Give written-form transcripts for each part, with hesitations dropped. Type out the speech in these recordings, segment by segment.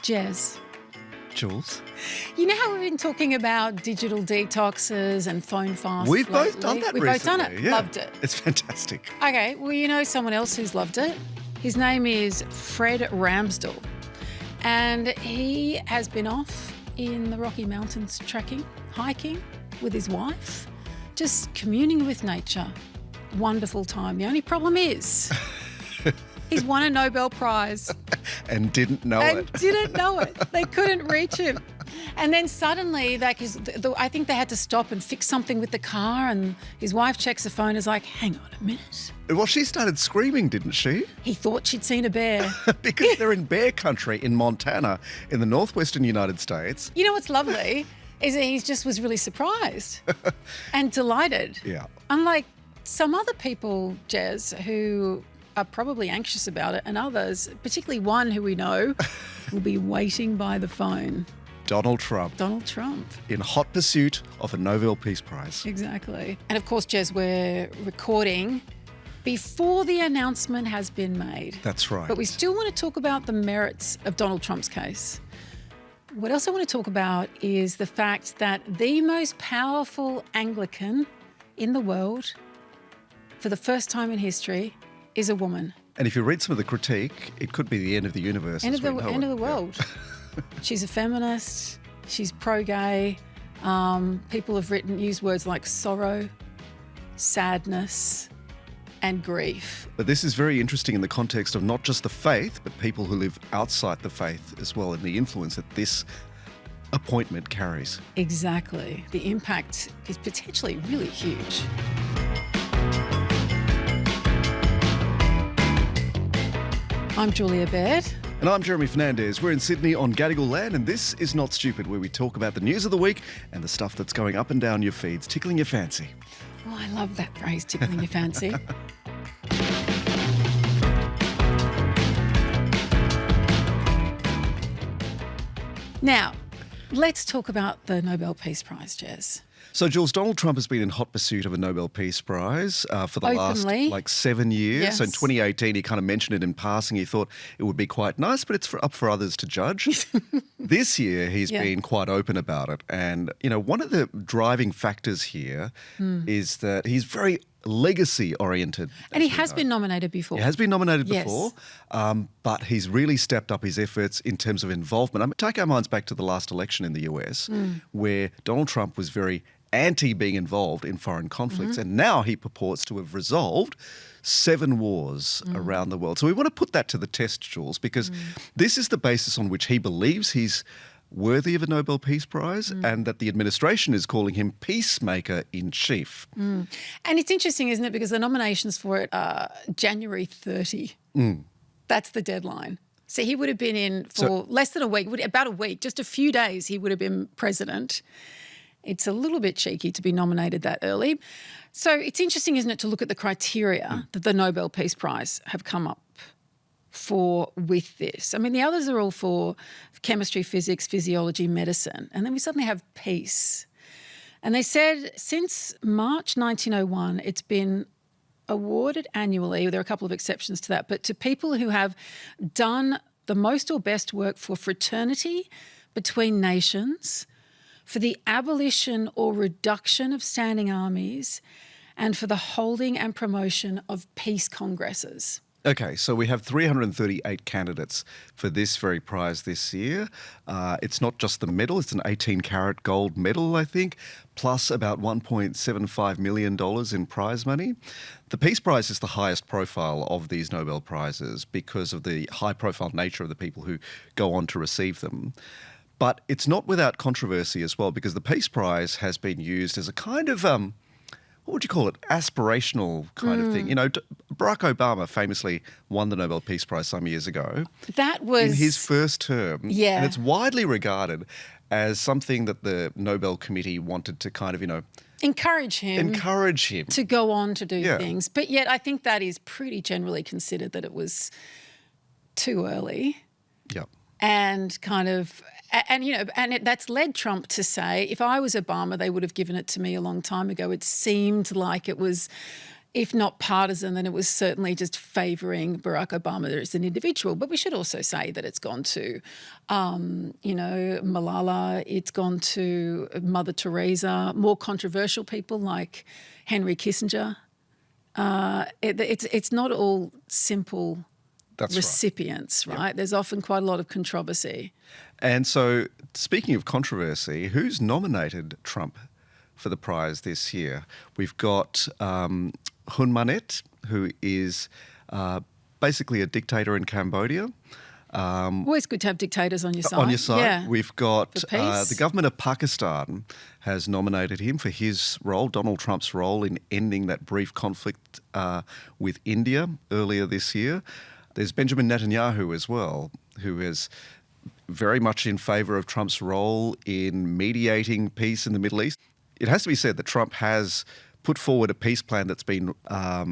Jez. Jules? You know how we've been talking about digital detoxes and phone fasts We've lately? both done that We've recently. both done it. Yeah. Loved it. It's fantastic. Okay, well, you know someone else who's loved it? His name is Fred Ramsdell. And he has been off in the Rocky Mountains trekking, hiking with his wife, just communing with nature. Wonderful time. The only problem is he's won a Nobel Prize. And didn't know it. They couldn't reach him. And then suddenly, I think they had to stop and fix something with the car, and his wife checks the phone and is like, hang on a minute. Well, she started screaming, didn't she? He thought she'd seen a bear. Because they're in bear country in Montana in the northwestern United States. You know what's lovely is that he just was really surprised and delighted. Yeah. Unlike some other people, Jez, who are probably anxious about it, and others, particularly one who we know, will be waiting by the phone. Donald Trump. Donald Trump. In hot pursuit of a Nobel Peace Prize. Exactly. And of course, Jez, we're recording before the announcement has been made. That's right. But we still want to talk about the merits of Donald Trump's case. What else I want to talk about is the fact that the most powerful Anglican in the world, for the first time in history, is a woman. And if you read some of the critique, it could be the end of the universe. End of the world. Yeah. She's a feminist. She's pro-gay. People have used words like sorrow, sadness, and grief. But this is very interesting in the context of not just the faith, but people who live outside the faith as well, and the influence that this appointment carries. Exactly. The impact is potentially really huge. I'm Julia Baird. And I'm Jeremy Fernandez. We're in Sydney on Gadigal land, and this is Not Stupid, where we talk about the news of the week and the stuff that's going up and down your feeds, tickling your fancy. Oh, I love that phrase, tickling your fancy. Now, let's talk about the Nobel Peace Prize, Jez. So, Jules, Donald Trump has been in hot pursuit of a Nobel Peace Prize for the Openly. last 7 years. Yes. So in 2018, he kind of mentioned it in passing. He thought it would be quite nice, but it's up for others to judge. This year, he's been quite open about it. And, you know, one of the driving factors here is that he's very legacy-oriented. And he has been nominated before. He has been nominated Yes. before, but he's really stepped up his efforts in terms of involvement. I mean, take our minds back to the last election in the US, where Donald Trump was very anti being involved in foreign conflicts, and now he purports to have resolved 7 wars around the world. So we want to put that to the test, Jules, because this is the basis on which he believes he's worthy of a Nobel Peace Prize, and that the administration is calling him peacemaker in chief. And it's interesting, isn't it? Because the nominations for it are January 30. That's the deadline. So he would have been in for less than a week, about a week, just a few days he would have been president. It's a little bit cheeky to be nominated that early. So it's interesting, isn't it, to look at the criteria that the Nobel Peace Prize have come up for with this. I mean, the others are all for chemistry, physics, physiology, medicine. And then we suddenly have peace. And they said since March 1901, it's been awarded annually. There are a couple of exceptions to that, but to people who have done the most or best work for fraternity between nations, for the abolition or reduction of standing armies, and for the holding and promotion of peace congresses. Okay, so we have 338 candidates for this very prize this year. It's not just the medal, it's an 18-carat gold medal, I think, plus about $1.75 million in prize money. The Peace Prize is the highest profile of these Nobel Prizes because of the high-profile nature of the people who go on to receive them. But it's not without controversy as well, because the Peace Prize has been used as a kind of, what would you call it, aspirational kind of thing. You know, Barack Obama famously won the Nobel Peace Prize some years ago. That was... in his first term. Yeah. And it's widely regarded as something that the Nobel Committee wanted to kind of, you know... Encourage him to go on to do things. But yet I think that is pretty generally considered that it was too early. Yep. And kind of... And, you know, that's led Trump to say, if I was Obama, they would have given it to me a long time ago. It seemed like it was if not partisan, then it was certainly just favouring Barack Obama as an individual. But we should also say that it's gone to, Malala, it's gone to Mother Teresa, more controversial people like Henry Kissinger. It's not all simple recipients, right? There's often quite a lot of controversy. And so, speaking of controversy, who's nominated Trump for the prize this year? We've got Hun Manet, who is basically a dictator in Cambodia. Always good to have dictators on your side. On your side. Yeah. We've got peace. the government of Pakistan has nominated him for his role, Donald Trump's role in ending that brief conflict with India earlier this year. There's Benjamin Netanyahu as well, who is very much in favour of Trump's role in mediating peace in the Middle East. It has to be said that Trump has put forward a peace plan that's been, a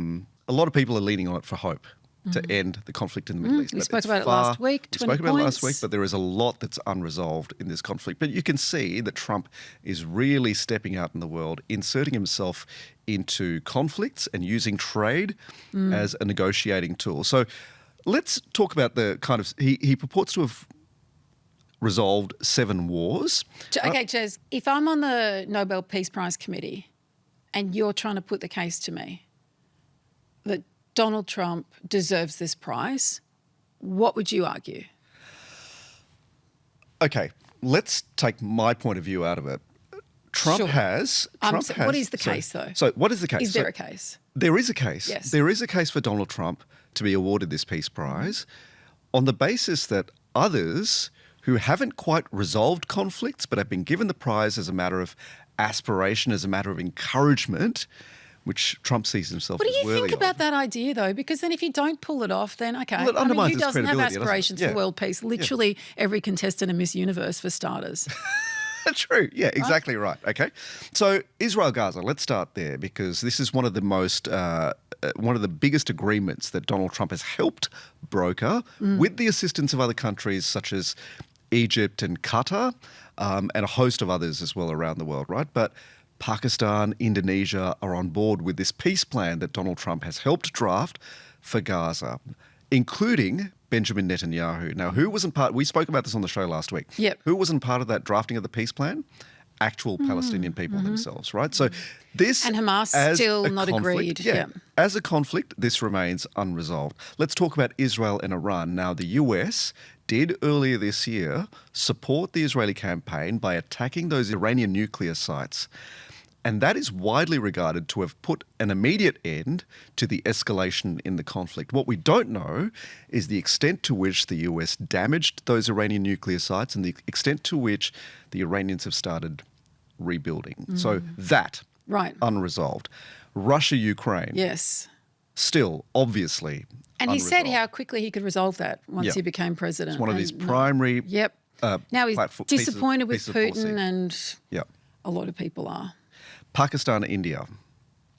lot of people are leaning on it for hope to end the conflict in the Middle East. We spoke about it last week, 20 We spoke about it last points. week, but there is a lot that's unresolved in this conflict. But you can see that Trump is really stepping out in the world, inserting himself into conflicts and using trade as a negotiating tool. So let's talk about the kind of, he purports to have resolved 7 wars. Okay, Jez, if I'm on the Nobel Peace Prize committee and you're trying to put the case to me that Donald Trump deserves this prize, what would you argue? Okay, let's take my point of view out of it. Trump has... what is the case, though? So what is the case? Is there a case? There is a case. Yes. There is a case for Donald Trump to be awarded this Peace Prize on the basis that others who haven't quite resolved conflicts but have been given the prize as a matter of aspiration, as a matter of encouragement, which Trump sees himself What as do you worthy think of. about that idea, though? Because then if you don't pull it off, then okay. Well, it undermines who his doesn't have credibility, doesn't it? aspirations Yeah. for world peace? Literally every contestant in Miss Universe, for starters. True. Yeah, exactly right. Okay. So Israel-Gaza, let's start there because this is one of the most, one of the biggest agreements that Donald Trump has helped broker with the assistance of other countries such as Egypt and Qatar and a host of others as well around the world, right? But Pakistan, Indonesia are on board with this peace plan that Donald Trump has helped draft for Gaza, including Benjamin Netanyahu. Now, who wasn't part... We spoke about this on the show last week. Yep. Who wasn't part of that drafting of the peace plan? Actual Palestinian people themselves, right? So this... And Hamas as still a not conflict- agreed. Yeah. Yeah. As a conflict, this remains unresolved. Let's talk about Israel and Iran. Now, the US did earlier this year support the Israeli campaign by attacking those Iranian nuclear sites. And that is widely regarded to have put an immediate end to the escalation in the conflict. What we don't know is the extent to which the US damaged those Iranian nuclear sites and the extent to which the Iranians have started rebuilding. So that, Right. unresolved. Russia-Ukraine, Yes. still obviously And he said unresolved. how quickly he could resolve that once Yeah. he became president. It's one of his And primary Yep. Now he's pieces disappointed with of policy. Putin, and Yeah. a lot of people are. Pakistan, India.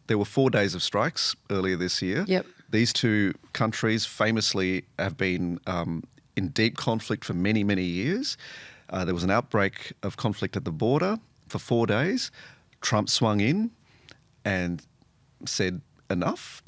There were 4 days of strikes earlier this year. Yep. These two countries famously have been in deep conflict for many, many years. There was an outbreak of conflict at the border for 4 days. Trump swung in and said enough.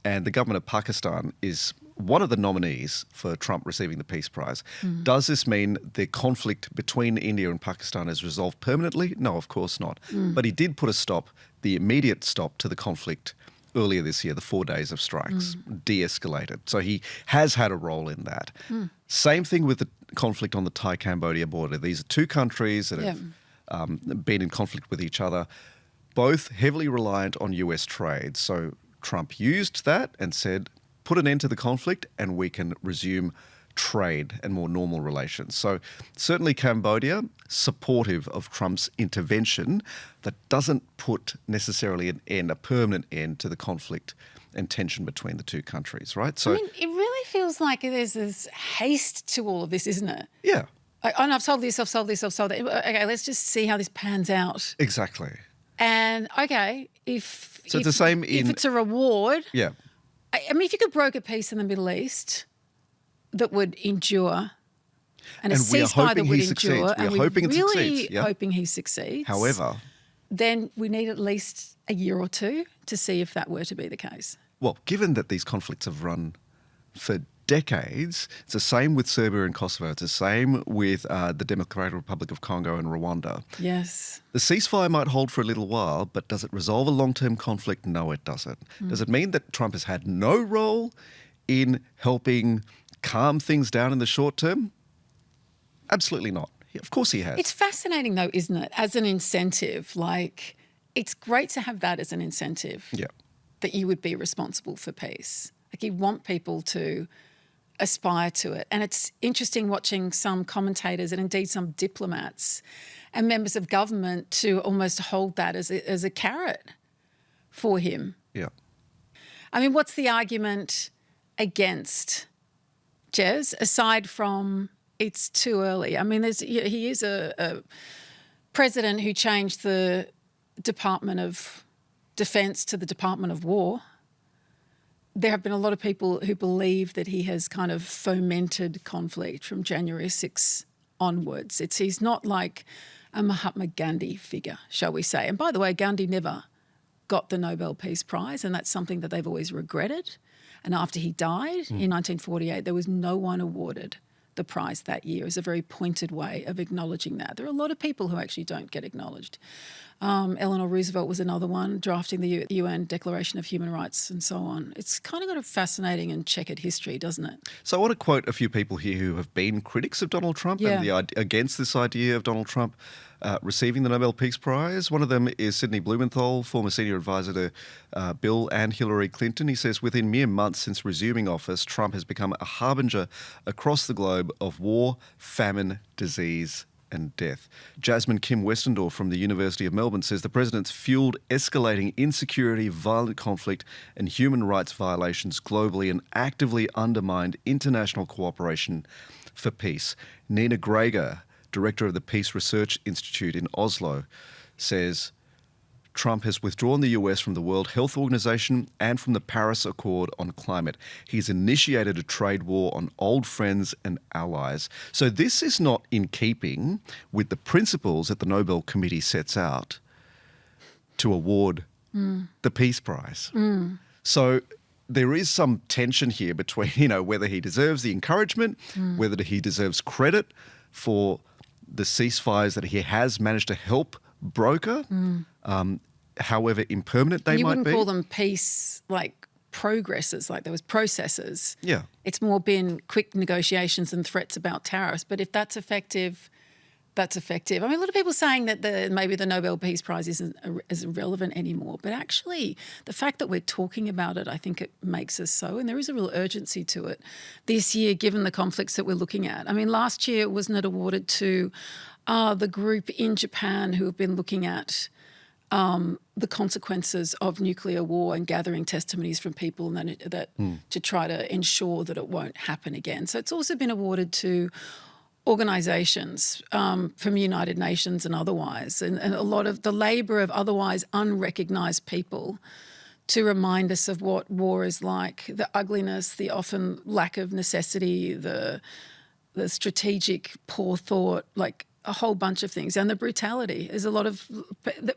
And the government of Pakistan is one of the nominees for Trump receiving the Peace Prize. Does this mean the conflict between India and Pakistan is resolved permanently? No, of course not. But he did put a stop, the immediate stop to the conflict earlier this year, the 4 days of strikes, de-escalated. So he has had a role in that. Same thing with the conflict on the Thai-Cambodia border. These are two countries that have been in conflict with each other, both heavily reliant on US trade. So Trump used that and said, put an end to the conflict and we can resume trade and more normal relations. So certainly Cambodia, supportive of Trump's intervention that doesn't put necessarily an end, a permanent end to the conflict and tension between the two countries, right? So I mean, it really feels like there's this haste to all of this, isn't it? yeah, And I've solved this, I've solved this, I've solved that. Okay, let's just see how this pans out. exactly. And okay, if So it's the same if in- it's a reward, Yeah. I mean, if you could broker peace in the Middle East that would endure, and a And we are ceasefire that hoping would he succeeds. endure, We are and hoping it we're really succeeds, yeah. hoping he succeeds. However, then we need at least a year or two to see if that were to be the case. Well, given that these conflicts have run for decades, it's the same with Serbia and Kosovo. It's the same with the Democratic Republic of Congo and Rwanda. Yes. The ceasefire might hold for a little while, but does it resolve a long-term conflict? No, it doesn't. Does it mean that Trump has had no role in helping calm things down in the short term? Absolutely not. Of course he has. It's fascinating though, isn't it? As an incentive, like it's great to have that as an incentive. Yeah. That you would be responsible for peace. Like you want people to aspire to it. And it's interesting watching some commentators and indeed some diplomats and members of government to almost hold that as a carrot for him. Yeah. I mean, what's the argument against Jez, aside from it's too early? I mean, he is a president who changed the Department of Defense to the Department of War. There have been a lot of people who believe that he has kind of fomented conflict from January 6 onwards. He's not like a Mahatma Gandhi figure, shall we say. And by the way, Gandhi never got the Nobel Peace Prize, and that's something that they've always regretted. And after he died in 1948, there was no one awarded the prize that year. It was a very pointed way of acknowledging that. There are a lot of people who actually don't get acknowledged. Eleanor Roosevelt was another one, drafting the UN Declaration of Human Rights and so on. It's kind of got a fascinating and checkered history, doesn't it? So I want to quote a few people here who have been critics of Donald Trump and against this idea of Donald Trump receiving the Nobel Peace Prize. One of them is Sidney Blumenthal, former senior advisor to Bill and Hillary Clinton. He says, within mere months since resuming office, Trump has become a harbinger across the globe of war, famine, disease and death. Jasmine Kim Westendorf from the University of Melbourne says the president's fueled escalating insecurity, violent conflict and human rights violations globally and actively undermined international cooperation for peace. Nina Greger, director of the Peace Research Institute in Oslo, says Trump has withdrawn the US from the World Health Organization and from the Paris Accord on climate. He's initiated a trade war on old friends and allies. So this is not in keeping with the principles that the Nobel Committee sets out to award the Peace Prize. So there is some tension here between, whether he deserves the encouragement, whether he deserves credit for the ceasefires that he has managed to help broker, however impermanent they might be. You wouldn't call them peace, like progresses, like there was processes. Yeah. It's more been quick negotiations and threats about tariffs. But if that's effective, that's effective. I mean, a lot of people saying that maybe the Nobel Peace Prize isn't as relevant anymore. But actually, the fact that we're talking about it, I think it makes us so. And there is a real urgency to it this year, given the conflicts that we're looking at. I mean, last year, wasn't it awarded to the group in Japan who have been looking at the consequences of nuclear war and gathering testimonies from people that to try to ensure that it won't happen again. So it's also been awarded to organisations from United Nations and otherwise, and a lot of the labour of otherwise unrecognised people to remind us of what war is like, the ugliness, the often lack of necessity, the strategic poor thought, like a whole bunch of things, and the brutality. There's a lot of,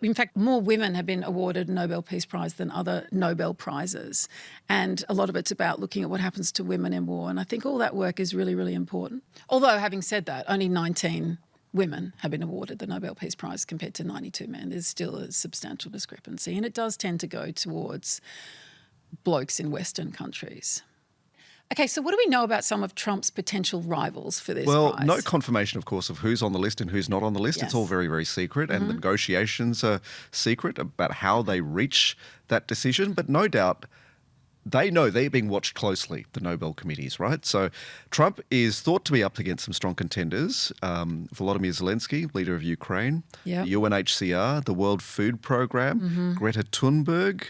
in fact, more women have been awarded a Nobel Peace Prize than other Nobel Prizes. And a lot of it's about looking at what happens to women in war. And I think all that work is really, really important. Although, having said that, only 19 women have been awarded the Nobel Peace Prize compared to 92 men. There's still a substantial discrepancy. And it does tend to go towards blokes in Western countries. Okay, so what do we know about some of Trump's potential rivals for this prize? No confirmation, of course, of who's on the list and who's not on the list. Yes. It's all very, very secret, and the negotiations are secret about how they reach that decision. But no doubt they know they're being watched closely, the Nobel committees, right? So Trump is thought to be up against some strong contenders. Volodymyr Zelensky, leader of Ukraine, the UNHCR, the World Food Programme, Greta Thunberg,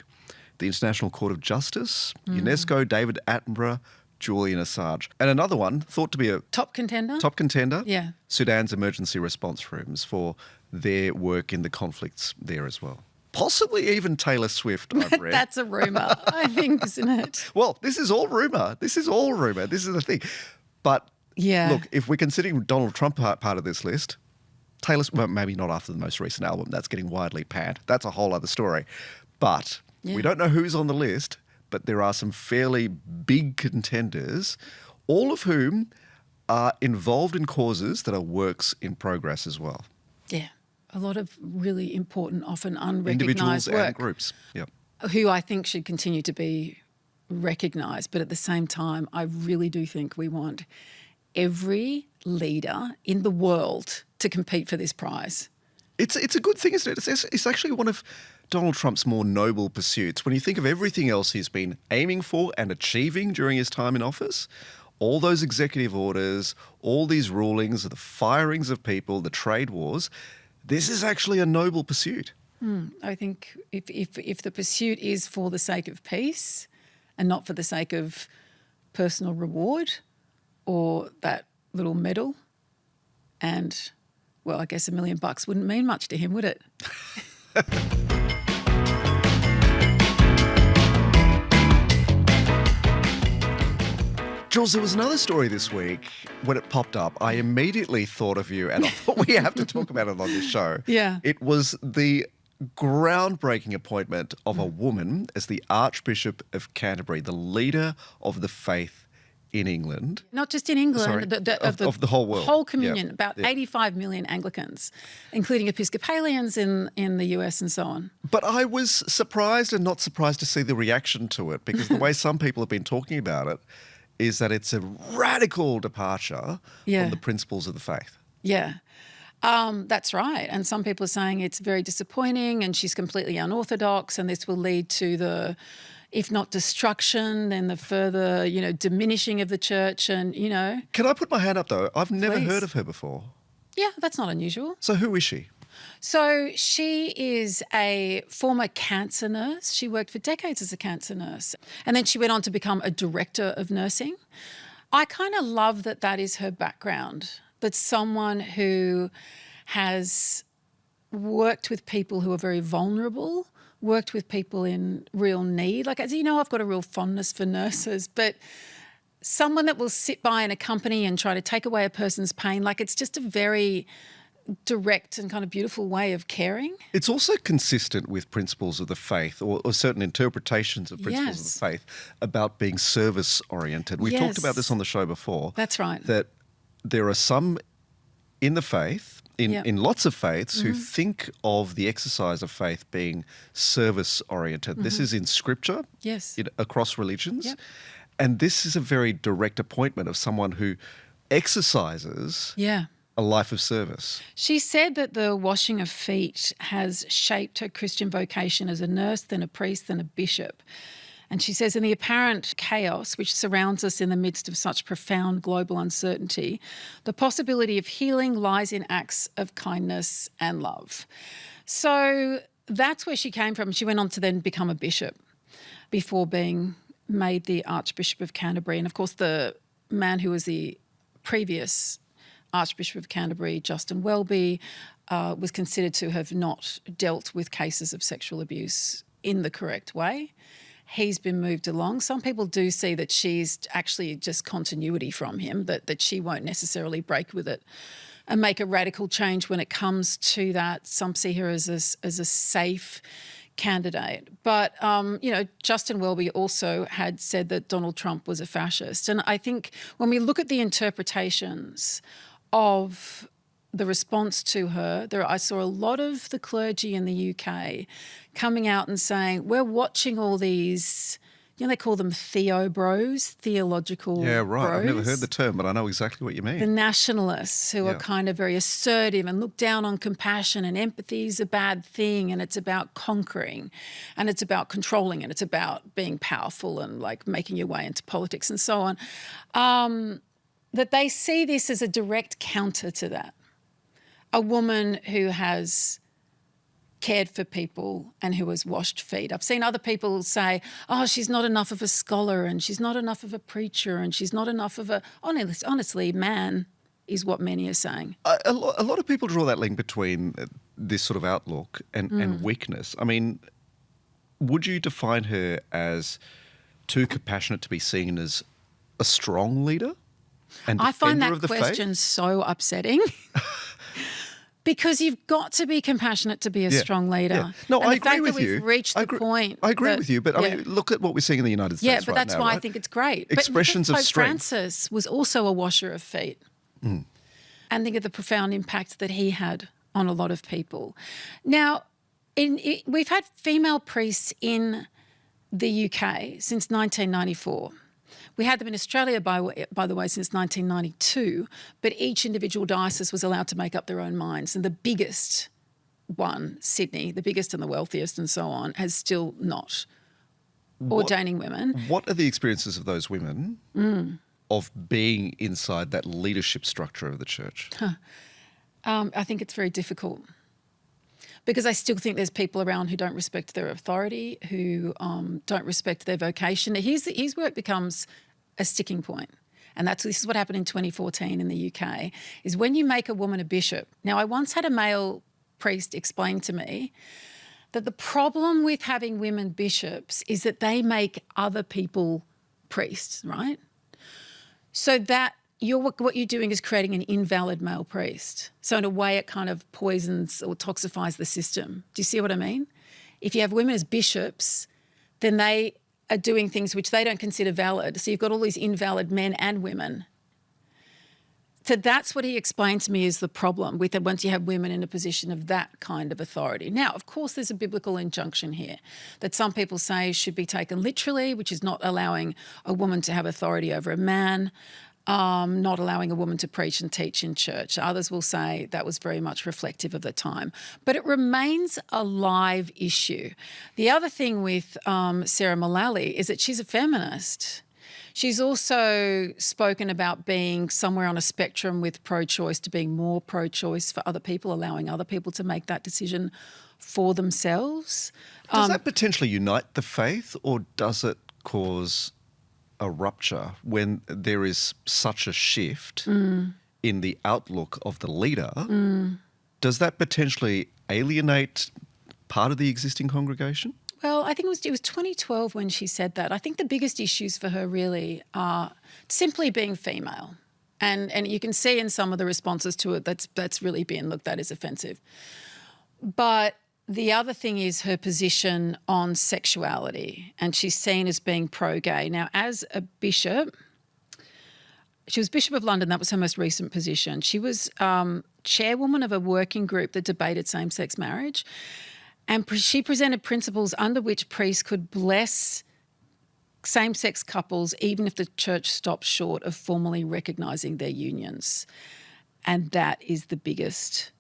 the International Court of Justice, UNESCO, David Attenborough, Julian Assange. And another one thought to be a top contender, yeah, Sudan's emergency response rooms for their work in the conflicts there as well. Possibly even Taylor Swift, I've read. That's a rumour, I think, isn't it? Well, this is all rumour. This is the thing. But look, if we're considering Donald Trump part of this list, Well, maybe not after the most recent album. That's getting widely panned. That's a whole other story. But we don't know who's on the list, but there are some fairly big contenders, all of whom are involved in causes that are works in progress as well. Yeah. A lot of really important, often unrecognised Individuals work. and groups. Yeah. Who I think should continue to be recognised. But at the same time, I really do think we want every leader in the world to compete for this prize. It's a good thing, isn't it? It's actually one of Donald Trump's more noble pursuits. When you think of everything else he's been aiming for and achieving during his time in office, all those executive orders, all these rulings, the firings of people, the trade wars, this is actually a noble pursuit. I think if the pursuit is for the sake of peace and not for the sake of personal reward or that little medal, and, well, I guess $1 million wouldn't mean much to him, would it? Jules, there was another story this week. When it popped up, I immediately thought of you and I thought we have to talk about it on this show. Yeah. It was the groundbreaking appointment of a woman as the Archbishop of Canterbury, the leader of the faith in England. Not just in England, Sorry, of the whole world. Whole communion, Yeah. about 85 million Anglicans, including Episcopalians in the US and so on. But I was surprised and not surprised to see the reaction to it, because the way some people have been talking about it is that it's a radical departure from the principles of the faith. Yeah. That's right. And some people are saying it's very disappointing and she's completely unorthodox and this will lead to the, if not destruction, then the further, diminishing of the church and, Can I put my hand up, though? I've never Please. heard of her before. Yeah, that's not unusual. So who is she? So she is a former cancer nurse. She worked for decades as a cancer nurse. And then she went on to become a director of nursing. I kind of love that is her background, that someone who has worked with people who are very vulnerable, worked with people in real need. Like, as you know, I've got a real fondness for nurses, but someone that will sit by in a company and try to take away a person's pain, like it's just a very direct and kind of beautiful way of caring. It's also consistent with principles of the faith or certain interpretations of principles of the faith about being service-oriented. We've talked about this on the show before. That's right. That there are some in the faith, in lots of faiths, who think of the exercise of faith being service-oriented. This is in Scripture, across religions. Yep. And this is a very direct appointment of someone who exercises a life of service. She said that the washing of feet has shaped her Christian vocation as a nurse, then a priest, then a bishop. And she says, in the apparent chaos which surrounds us in the midst of such profound global uncertainty, the possibility of healing lies in acts of kindness and love. So that's where she came from. She went on to then become a bishop before being made the Archbishop of Canterbury. And of course, the man who was the previous Archbishop of Canterbury, Jules Welby, was considered to have not dealt with cases of sexual abuse in the correct way. He's been moved along. Some people do see that she's actually just continuity from him, that she won't necessarily break with it and make a radical change when it comes to that. Some see her as a safe candidate. But, Justin Welby also had said that Donald Trump was a fascist. And I think when we look at the interpretations of the response to her, I saw a lot of the clergy in the UK coming out and saying, we're watching all these, they call them theo bros, theological Yeah, right. bros. I've never heard the term, but I know exactly what you mean. The nationalists who are kind of very assertive and look down on compassion, and empathy is a bad thing and it's about conquering and it's about controlling and it's about being powerful and like making your way into politics and so on, that they see this as a direct counter to that. A woman who has cared for people and who has washed feet. I've seen other people say, oh, she's not enough of a scholar and she's not enough of a preacher and she's not enough of a... Honestly, man is what many are saying. A lot of people draw that link between this sort of outlook and weakness. I mean, would you define her as too compassionate to be seen as a strong leader and I find defender that of the question faith? so upsetting. Because you've got to be compassionate to be a strong leader. Yeah. No, and I the fact agree with that we've you. reached the point. I agree that- with you, but I mean, look at what we're seeing in the United States Yeah, but that's now, why I right? think it's great. Expressions but of Pope strength. Francis was also a washer of feet. And think of the profound impact that he had on a lot of people. Now, we've had female priests in the UK since 1994. We had them in Australia, by the way, since 1992, but each individual diocese was allowed to make up their own minds. And the biggest one, Sydney, the biggest and the wealthiest and so on, has still not ordaining women. What are the experiences of those women of being inside that leadership structure of the church? I think it's very difficult because I still think there's people around who don't respect their authority, who don't respect their vocation. His work becomes a sticking point. And this is what happened in 2014 in the UK, is when you make a woman a bishop. Now, I once had a male priest explain to me that the problem with having women bishops is that they make other people priests, right? So that what you're doing is creating an invalid male priest. So in a way, it kind of poisons or toxifies the system. Do you see what I mean? If you have women as bishops, then they are doing things which they don't consider valid. So you've got all these invalid men and women. So that's what he explained to me is the problem with it once you have women in a position of that kind of authority. Now, of course, there's a biblical injunction here that some people say should be taken literally, which is not allowing a woman to have authority over a man, not allowing a woman to preach and teach in church. Others will say that was very much reflective of the time. But it remains a live issue. The other thing with Sarah Mullally is that she's a feminist. She's also spoken about being somewhere on a spectrum with pro-choice to being more pro-choice for other people, allowing other people to make that decision for themselves. Does that potentially unite the faith, or does it cause a rupture when there is such a shift in the outlook of the leader? Does that potentially alienate part of the existing congregation? Well, I think it was 2012 when she said that. I think the biggest issues for her really are simply being female. And you can see in some of the responses to it that's really been looked at as offensive. But the other thing is her position on sexuality, and she's seen as being pro-gay. Now, as a bishop, she was Bishop of London. That was her most recent position. She was chairwoman of a working group that debated same-sex marriage, and she presented principles under which priests could bless same-sex couples even if the church stopped short of formally recognising their unions. And that is the biggest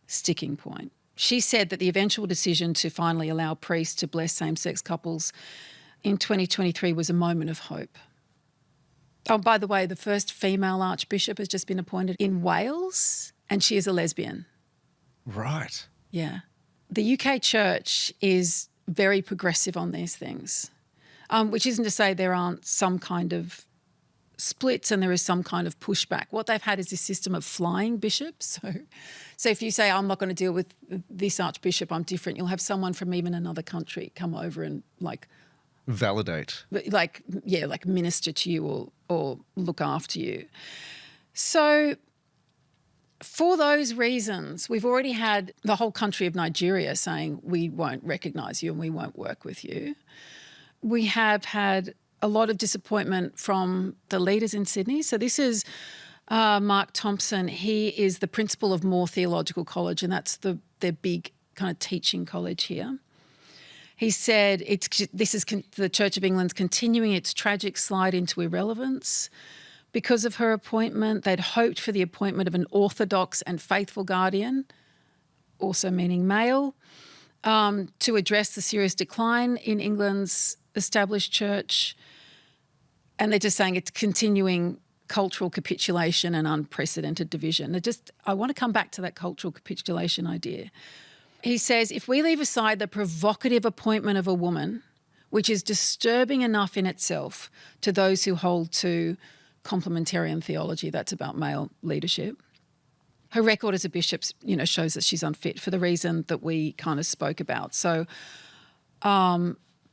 sticking point. She said that the eventual decision to finally allow priests to bless same-sex couples in 2023 was a moment of hope. Oh, by the way, the first female archbishop has just been appointed in Wales, and she is a lesbian. Right. Yeah. The UK church is very progressive on these things, which isn't to say there aren't some kind of splits and there is some kind of pushback. What they've had is this system of flying bishops. So if you say, I'm not going to deal with this archbishop, I'm different, you'll have someone from even another country come over and validate. Like minister to you or look after you. So for those reasons, we've already had the whole country of Nigeria saying we won't recognise you and we won't work with you. We have had a lot of disappointment from the leaders in Sydney. So this is Mark Thompson. He is the principal of Moore Theological College, and that's their big kind of teaching college here. He said this is the Church of England's continuing its tragic slide into irrelevance. Because of her appointment, they'd hoped for the appointment of an orthodox and faithful guardian, also meaning male, to address the serious decline in England's established church. And they're just saying it's continuing cultural capitulation and unprecedented division. I want to come back to that cultural capitulation idea. He says, if we leave aside the provocative appointment of a woman, which is disturbing enough in itself to those who hold to complementarian theology, that's about male leadership, her record as a bishop, shows that she's unfit for the reason that we kind of spoke about. So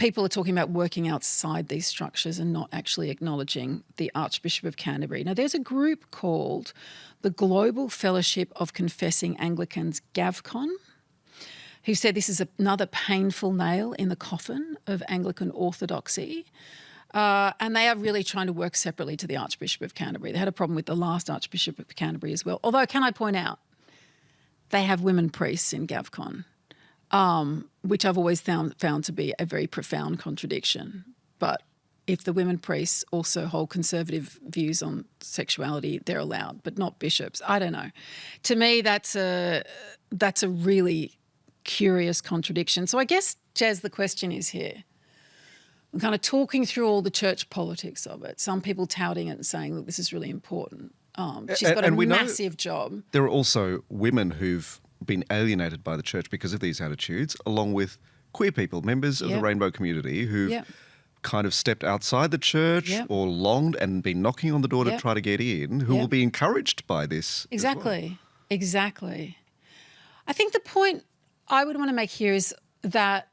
people are talking about working outside these structures and not actually acknowledging the Archbishop of Canterbury. Now, there's a group called the Global Fellowship of Confessing Anglicans, GAVCON, who said this is another painful nail in the coffin of Anglican orthodoxy. And they are really trying to work separately to the Archbishop of Canterbury. They had a problem with the last Archbishop of Canterbury as well. Although, can I point out, they have women priests in GAVCON, which I've always found to be a very profound contradiction. But if the women priests also hold conservative views on sexuality, they're allowed, but not bishops. I don't know. To me, that's a really curious contradiction. So I guess, Jez, the question is here. I'm kind of talking through all the church politics of it. Some people touting it and saying, look, this is really important. She's got a massive job. There are also women who've been alienated by the church because of these attitudes, along with queer people, members of the rainbow community who've kind of stepped outside the church or longed and been knocking on the door to try to get in, who will be encouraged by this. Exactly. Exactly. I think the point I would want to make here is that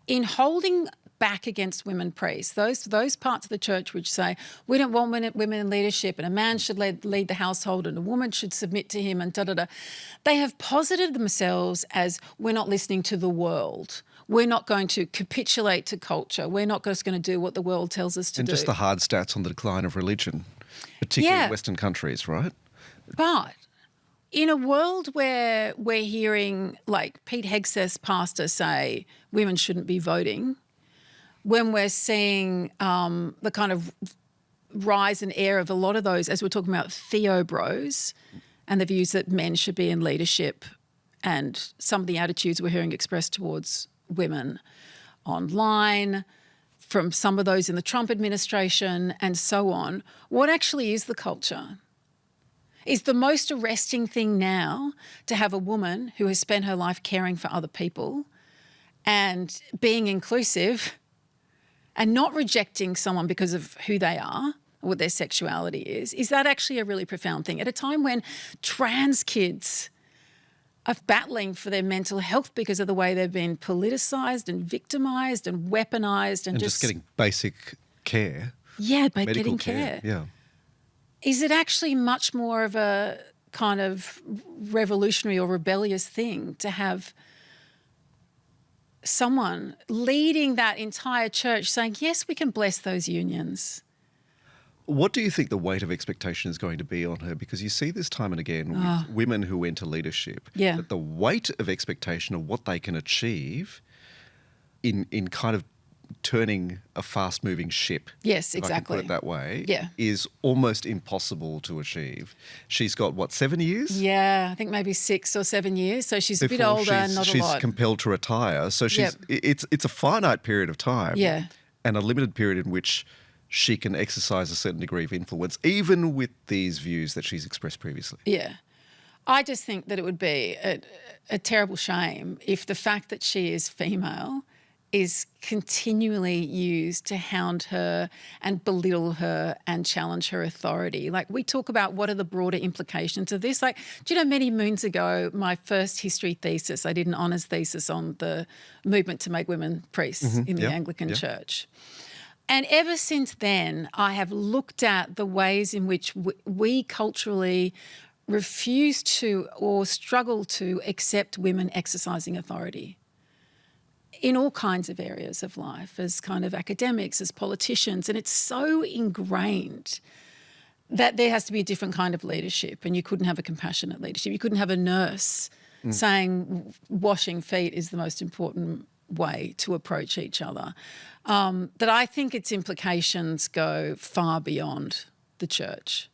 in holding back against women priests, those parts of the church which say we don't want women in leadership and a man should lead the household and a woman should submit to him and da-da-da, they have posited themselves as we're not listening to the world. We're not going to capitulate to culture. We're not just going to do what the world tells us to do. And just the hard stats on the decline of religion, particularly in Western countries, right? But in a world where we're hearing like Pete Hegseth's pastor say women shouldn't be voting, when we're seeing the kind of rise in air of a lot of those, as we're talking about theobros and the views that men should be in leadership and some of the attitudes we're hearing expressed towards women online, from some of those in the Trump administration and so on, what actually is the culture? Is the most arresting thing now to have a woman who has spent her life caring for other people and being inclusive and not rejecting someone because of who they are or what their sexuality is that actually a really profound thing? At a time when trans kids are battling for their mental health because of the way they've been politicised and victimised and weaponised and just getting basic care. Yeah, medical getting care. Yeah. Is it actually much more of a kind of revolutionary or rebellious thing to have someone leading that entire church saying, yes, we can bless those unions? What do you think the weight of expectation is going to be on her? Because you see this time and again with women who enter leadership, that the weight of expectation of what they can achieve in kind of turning a fast-moving ship, yes, if I can put it that way, is almost impossible to achieve. She's got, what, 7 years? Yeah, I think maybe 6 or 7 years. So she's a bit older and not a lot. She's compelled to retire. So it's a finite period of time and a limited period in which she can exercise a certain degree of influence, even with these views that she's expressed previously. Yeah. I just think that it would be a terrible shame if the fact that she is female is continually used to hound her and belittle her and challenge her authority. Like, we talk about what are the broader implications of this. Like, do you know, many moons ago, my first history thesis, I did an honours thesis on the movement to make women priests in the Anglican Church. And ever since then, I have looked at the ways in which we culturally refuse to or struggle to accept women exercising authority in all kinds of areas of life, as kind of academics, as politicians. And it's so ingrained that there has to be a different kind of leadership, and you couldn't have a compassionate leadership. You couldn't have a nurse saying washing feet is the most important way to approach each other. That I think its implications go far beyond the church.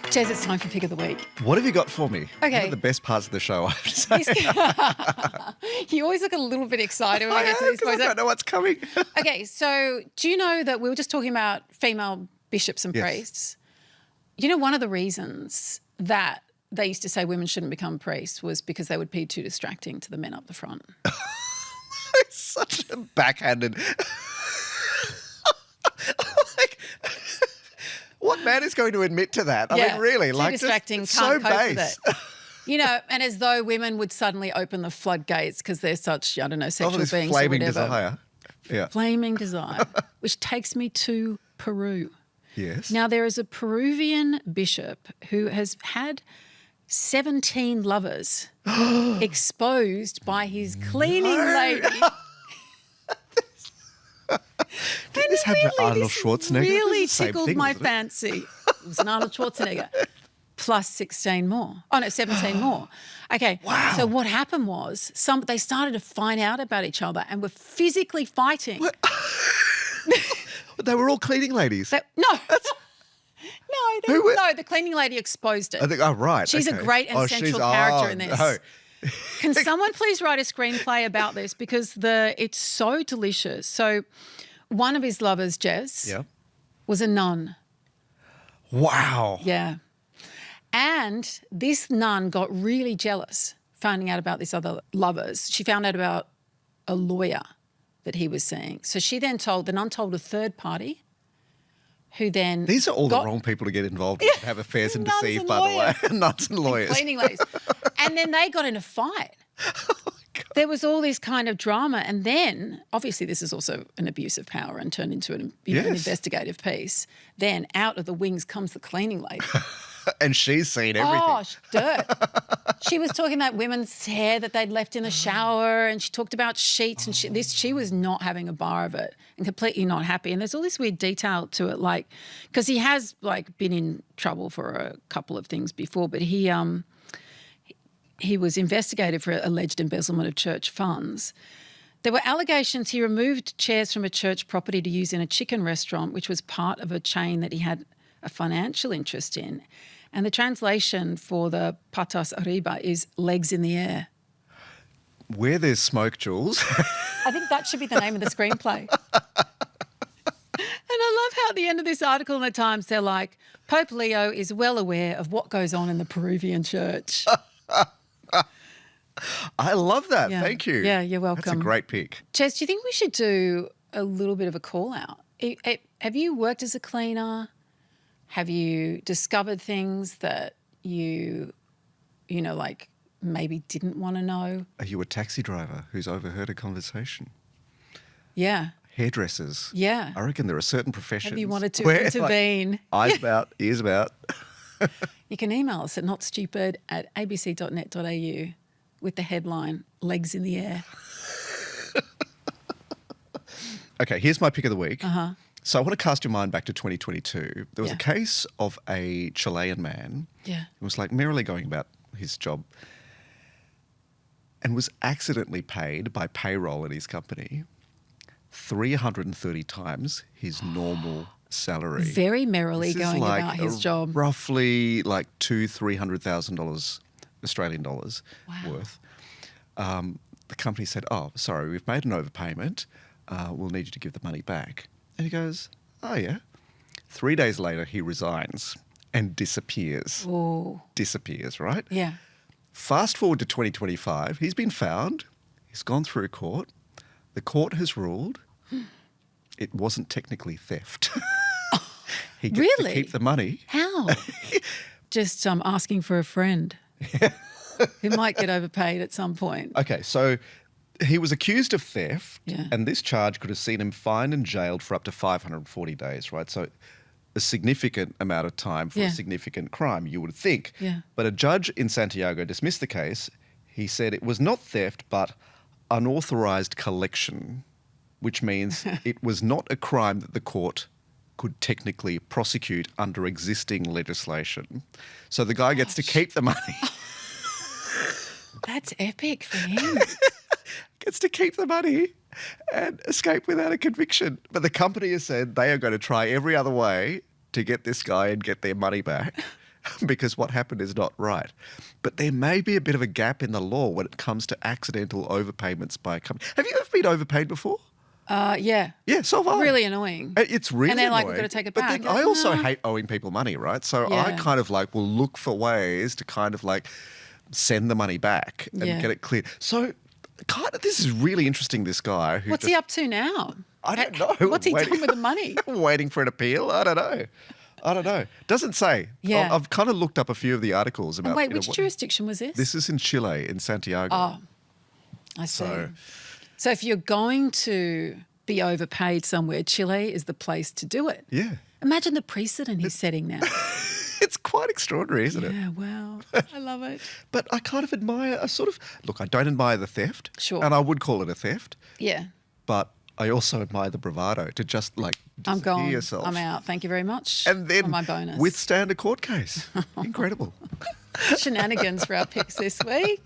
Jez, it's time for Pick of the Week. What have you got for me? Okay. What are the best parts of the show, I have to say? You always look a little bit excited when we get to this point. I don't know what's coming. Okay, so do you know that we were just talking about female bishops and priests? You know, one of the reasons that they used to say women shouldn't become priests was because they would be too distracting to the men up the front. It's such a backhanded... What man is going to admit to that? I mean, really, too like, distracting, just, can't so cope base. with it. And as though women would suddenly open the floodgates because they're such, I don't know, sexual this beings flaming or whatever. desire. Yeah. Flaming desire, which takes me to Peru. Yes. Now, there is a Peruvian bishop who has had 17 lovers exposed by his cleaning lady. Did this happen to Arnold Schwarzenegger? Really It's the same tickled thing, my wasn't it? fancy. It was an Arnold Schwarzenegger plus 16 more. Oh, no, 17 more. Okay. Wow. So what happened was they started to find out about each other and were physically fighting. What? They were all cleaning ladies. The cleaning lady exposed it. I think, right. She's okay. a great and central character in this. No. Can someone please write a screenplay about this because it's so delicious. So one of his lovers, Jez, was a nun. Wow. Yeah. And this nun got really jealous finding out about this other lovers. She found out about a lawyer that he was seeing. So the nun told a third party who then These are all the wrong people to get involved in, have affairs and Nuns deceive, and by the way. Nuns and lawyers. cleaning ladies. And then they got in a fight. There was all this kind of drama. And then, obviously, this is also an abuse of power and turned into an investigative piece. Then out of the wings comes the cleaning lady. And she's seen everything. Oh, dirt. She was talking about women's hair that they'd left in the shower, and she talked about sheets, and she was not having a bar of it and completely not happy. And there's all this weird detail to it, like, because he has been in trouble for a couple of things before, but he was investigated for alleged embezzlement of church funds. There were allegations he removed chairs from a church property to use in a chicken restaurant, which was part of a chain that he had a financial interest in. And the translation for the patas arriba is legs in the air. Where there's smoke, Jules. I think that should be the name of the screenplay. And I love how at the end of this article in the Times, they're like, Pope Leo is well aware of what goes on in the Peruvian church. I love that. Yeah. Thank you. Yeah, you're welcome. That's a great pick. Jez, do you think we should do a little bit of a call out? Have you worked as a cleaner? Have you discovered things that you maybe didn't want to know? Are you a taxi driver who's overheard a conversation? Yeah. Hairdressers. Yeah. I reckon there are certain professions. Have you wanted to intervene? Eyes about, ears about. You can email us at notstupid@abc.net.au with the headline, Legs in the Air. Okay, here's my pick of the week. Uh-huh. So I want to cast your mind back to 2022. There was a case of a Chilean man who was merrily going about his job and was accidentally paid by payroll at his company 330 times his normal salary. Very merrily This is going about his job. Roughly $200,000-$300,000 Australian dollars worth. The company said, "Oh, sorry, we've made an overpayment. We'll need you to give the money back." And he goes, "Oh, yeah." 3 days later, he resigns and disappears. Oh. Disappears, right? Yeah. Fast forward to 2025. He's been found. He's gone through court. The court has ruled it wasn't technically theft. He gets to keep the money. How? Just asking for a friend who might get overpaid at some point. Okay, so he was accused of theft, Yeah. and this charge could have seen him fined and jailed for up to 540 days, right? So a significant amount of time for a significant crime, you would think. Yeah. But a judge in Santiago dismissed the case. He said it was not theft, but unauthorised collection, which means it was not a crime that the court could technically prosecute under existing legislation. So the guy gets to keep the money. That's epic for him. Gets to keep the money and escape without a conviction. But the company has said they are going to try every other way to get this guy and get their money back because what happened is not right. But there may be a bit of a gap in the law when it comes to accidental overpayments by a company. Have you ever been overpaid before? Yeah. Yeah, so have I. Really annoying. It's really And they're like, annoying. we've got to take it but back. Then I also hate owing people money, right? So I Yeah. kind of will look for ways to kind of send the money back and get it cleared. So this is really interesting, this guy. What's he up to now? I don't know. What's he done with the money? Waiting for an appeal? I don't know. I don't know. Doesn't say. Yeah. I've kind of looked up a few of the articles about. And wait, you know, which jurisdiction was this? This is in Chile, in Santiago. Oh, I see. So if you're going to be overpaid somewhere, Chile is the place to do it. Yeah. Imagine the precedent he's setting now. It's quite extraordinary, isn't it? Yeah, wow. I love it. But I kind of admire look, I don't admire the theft. Sure. And I would call it a theft. Yeah. But I also admire the bravado to just like I'm disappear gone. yourself. I'm out. Thank you very much. And then for my bonus. withstand a court case. Incredible. Shenanigans for our picks this week.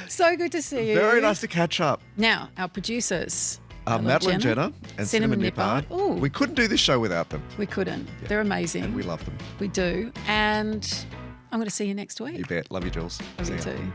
So good to see you. Very nice to catch up. Now, our producers. Madeline Jenner and Cinnamon Nippard. Ooh. We couldn't do this show without them. We couldn't. They're amazing. And we love them. We do. And I'm going to see you next week. You bet. Love you, Jules. Love See you ya. too.